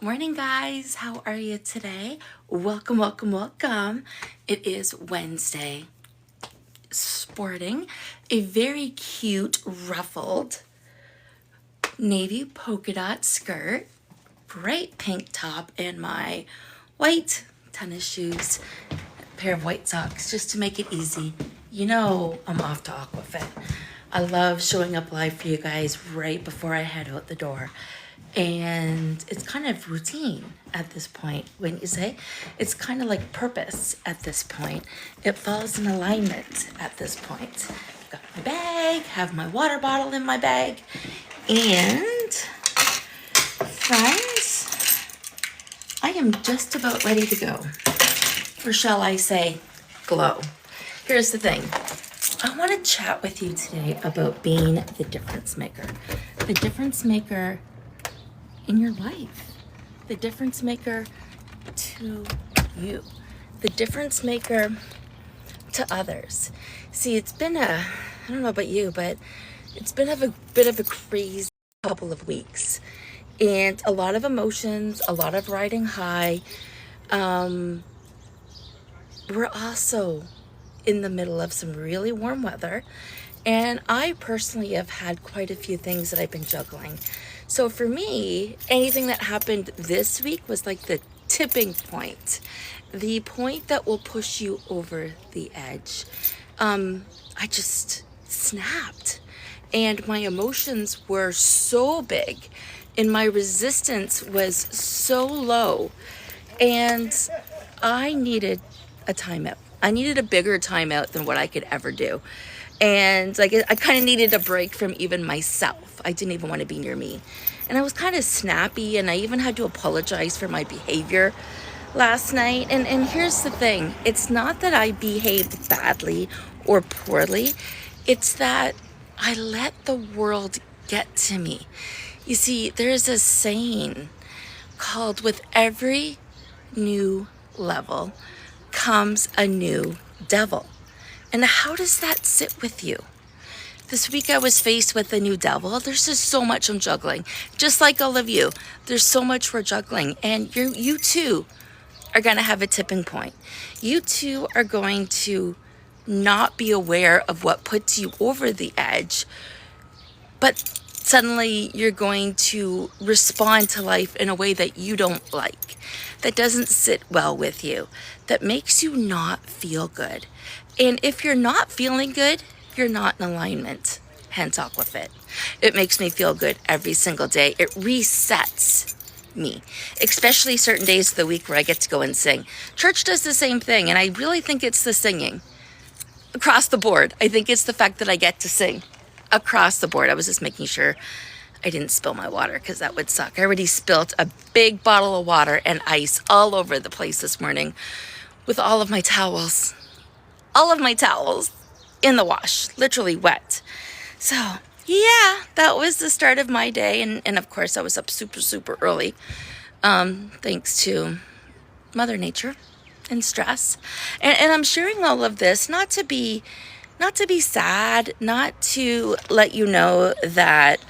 Morning, guys. How are you today? Welcome, welcome, welcome. It is Wednesday. Sporting a very cute ruffled navy polka dot skirt, bright pink top, and my white tennis shoes, a pair of white socks just to make it easy. You know I'm off to Aquafit. I love showing up live for you guys right before I head out the door. And it's kind of routine at this point, wouldn't you say? It's kind of like purpose at this point. It falls in alignment at this point. Got my bag, have my water bottle in my bag, and friends, I am just about ready to go. Or shall I say, glow. Here's the thing. I want to chat with you today about being the difference maker. The difference maker in your life, the difference maker to you, the difference maker to others. See, it's been I don't know about you, but it's been a bit of a crazy couple of weeks, and a lot of emotions, a lot of riding high. We're also in the middle of some really warm weather, and I personally have had quite a few things that I've been juggling. So for me, anything that happened this week was like the tipping point, the point that will push you over the edge. I just snapped, and my emotions were so big, and my resistance was so low, and I needed a timeout. I needed a bigger timeout than what I could ever do. And like I kind of needed a break from even myself. I didn't even want to be near me. And I was kind of snappy, and I even had to apologize for my behavior last night. And here's the thing. It's not that I behaved badly or poorly. It's that I let the world get to me. You see, there's a saying called, with every new level comes a new devil. And how does that sit with you? This week I was faced with a new devil. There's just so much I'm juggling. Just like all of you, there's so much we're juggling. And you too are going to have a tipping point. You too are going to not be aware of what puts you over the edge, but suddenly you're going to respond to life in a way that you don't like, that doesn't sit well with you, that makes you not feel good. And if you're not feeling good, you're not in alignment. Hence Aquafit. It makes me feel good every single day. It resets me, especially certain days of the week where I get to go and sing. Church does the same thing, and I really think it's the singing across the board. I think it's the fact that I get to sing across the board. I was just making sure I didn't spill my water, because that would suck. I already spilt a big bottle of water and ice all over the place this morning with all of my towels. All of my towels in the wash, literally wet. So yeah, that was the start of my day. And of course I was up super early, thanks to Mother Nature and stress. And I'm sharing all of this not to be sad, not to let you know that,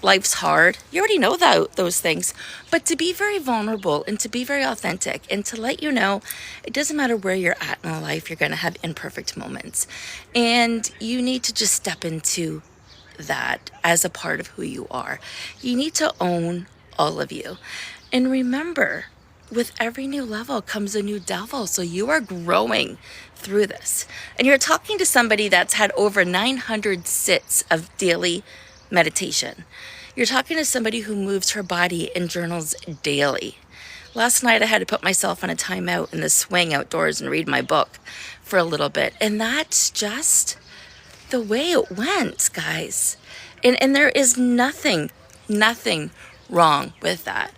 life's hard. You already know those things, but to be very vulnerable and to be very authentic and to let you know it doesn't matter where you're at in life, you're going to have imperfect moments, and you need to just step into that as a part of who you are. You need to own all of you. And remember, with every new level comes a new devil. So you are growing through this. And you're talking to somebody that's had over 900 sits of daily meditation. You're talking to somebody who moves her body and journals daily. Last night I had to put myself on a timeout in the swing outdoors and read my book for a little bit. And that's just the way it went, guys. And there is nothing wrong with that.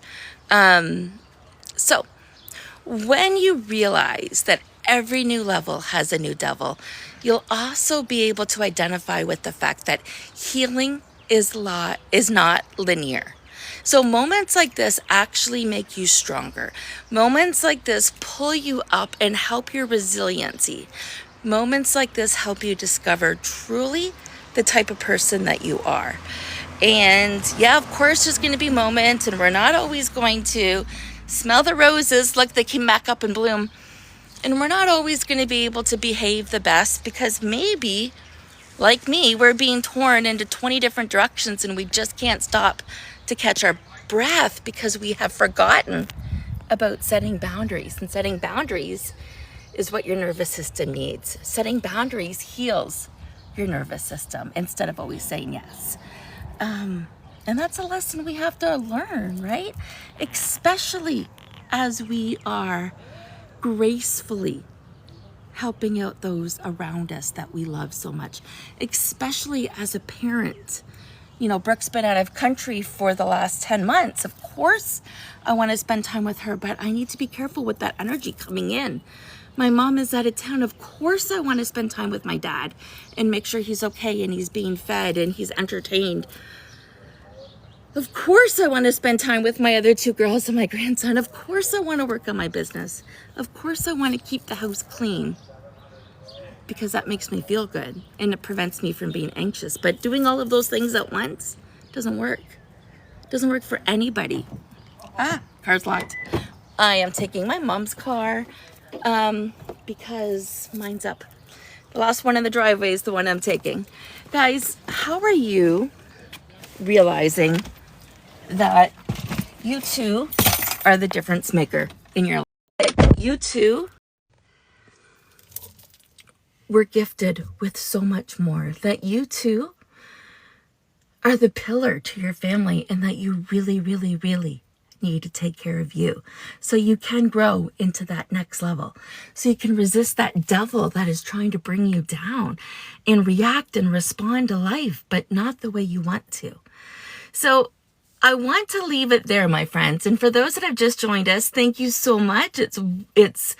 So when you realize that every new level has a new devil, you'll also be able to identify with the fact that healing is not linear. So moments like this actually make you stronger. Moments like this pull you up and help your resiliency. Moments like this help you discover truly the type of person that you are. And yeah, of course, there's going to be moments, and we're not always going to smell the roses, look, they came back up and bloom. And we're not always going to be able to behave the best because maybe, like me, we're being torn into 20 different directions and we just can't stop to catch our breath because we have forgotten about setting boundaries. And setting boundaries is what your nervous system needs. Setting boundaries heals your nervous system instead of always saying yes. And that's a lesson we have to learn, right? Especially as we are gracefully helping out those around us that we love so much, especially as a parent. You know, Brooke's been out of country for the last 10 months. Of course, I want to spend time with her, but I need to be careful with that energy coming in. My mom is out of town. Of course, I want to spend time with my dad and make sure he's okay and he's being fed and he's entertained. Of course, I want to spend time with my other two girls and my grandson. Of course, I want to work on my business. Of course, I want to keep the house clean because that makes me feel good and it prevents me from being anxious. But doing all of those things at once doesn't work. It doesn't work for anybody. Car's locked. I am taking my mom's car because mine's up. The last one in the driveway is the one I'm taking. Guys, how are you realizing that you too are the difference maker in your life? You too were gifted with so much more, that you too are the pillar to your family, and that you really, really, really need to take care of you so you can grow into that next level, so you can resist that devil that is trying to bring you down and react and respond to life, but not the way you want to. So I want to leave it there, my friends. And for those that have just joined us, thank you so much. It's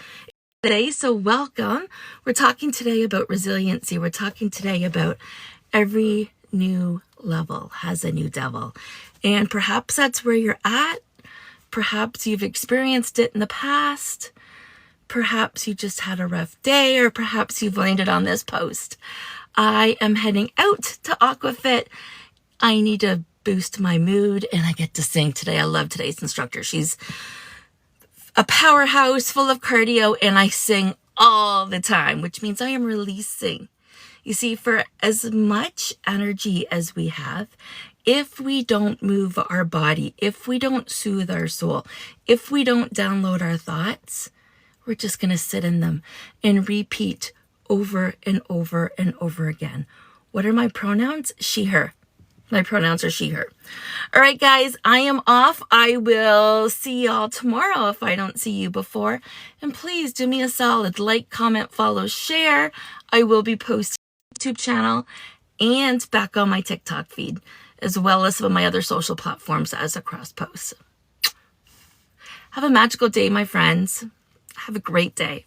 today, so welcome. We're talking today about resiliency. We're talking today about every new level has a new devil. And perhaps that's where you're at. Perhaps you've experienced it in the past. Perhaps you just had a rough day, or perhaps you've landed on this post. I am heading out to Aquafit. I need to boost my mood, and I get to sing today. I love today's instructor. She's a powerhouse full of cardio, and I sing all the time, which means I am releasing. You see, for as much energy as we have, if we don't move our body, if we don't soothe our soul, if we don't download our thoughts, we're just going to sit in them and repeat over and over and over again. What are my pronouns? She, her. My pronouns are she, her. All right, guys, I am off. I will see y'all tomorrow if I don't see you before. And please do me a solid. Like, comment, follow, share. I will be posting on my YouTube channel and back on my TikTok feed, as well as some of my other social platforms as a cross post. Have a magical day, my friends. Have a great day.